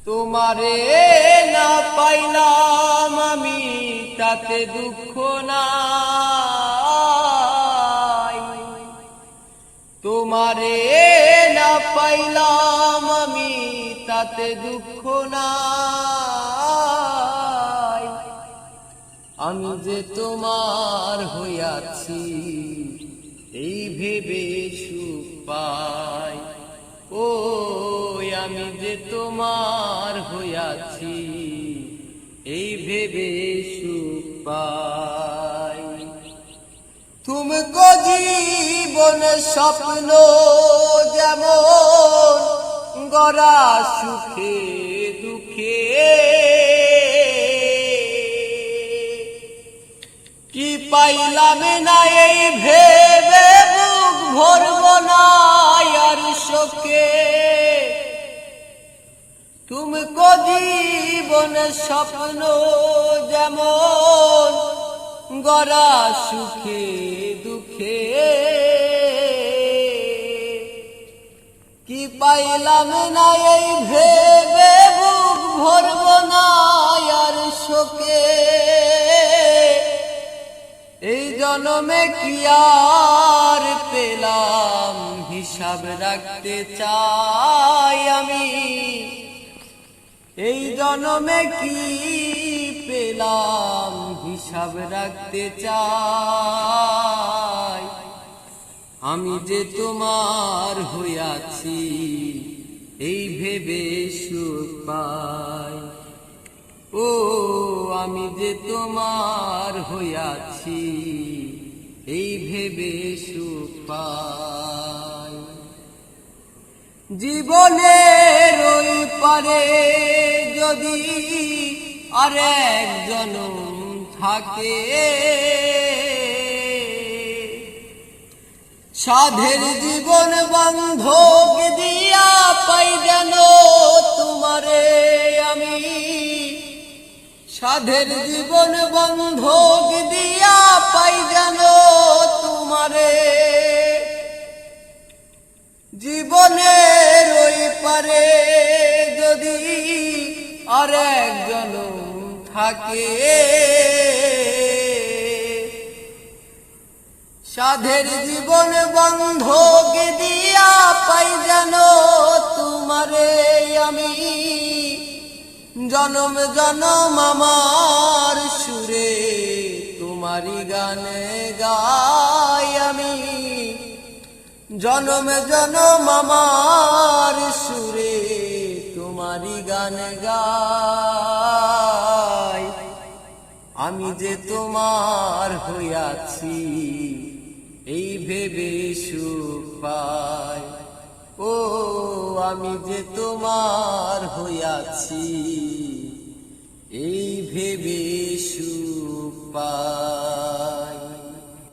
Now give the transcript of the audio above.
তোমারে না পাইলাম আমি তাতে দুঃখ নাই, তোমারে না পাইলাম আমি তাতে দুঃখ নাই। আমি যে তোমার হইয়াছি এই ভেবে সুখ পাই, ও আমি যে তোমার হইয়াছি এই ভেবে সুখ পাই। তুমি কো জীবন স্বপ্ন যেমন গড়া সুখে দুঃখে, কি পাইলাম না এই ভেবে বুক ভরব না আর শোকে। তুমি কো জীবন স্বপ্ন যেমন গড়া সুখে দুঃখে, কি পাইলাম না এই ভেবে বুক ভরব না আর শোকে। এই জন্মে কি আর পেলাম হিসাব রাখতে চাই আমি, এই জন্মে কি পেলাম হিসাব রাখতে চাই। আমি যে তোমার হইয়াছি এই ভেবে সুখ পাই, ও আমি যে তোমার হইয়াছি এই ভেবে সুখ পাই। জীবনের ওই পারে যদি আরেক জনম থাকে, সাধের জীবন বন্ধক দিয়া পাই যেন তোমারে আমি, সাধের জীবন বন্ধক দিয়া পাই যেন তোমারে। জীবনের ওই পারে যদি আরেক জনম থাকে, সাধের জীবন বন্ধক দিয়া পাই যেন তোমারে আমি। জনম জনম আমার সুরে তোমারি গানে গাই আমি, জনম জনম আমার সুরে তোমারি গানে গাই। আমি যে তোমার হইয়াছি এই ভেবে সুখ পাই, ও আমি যে তোমার হইয়াছি এই ভেবে সুখ পাই।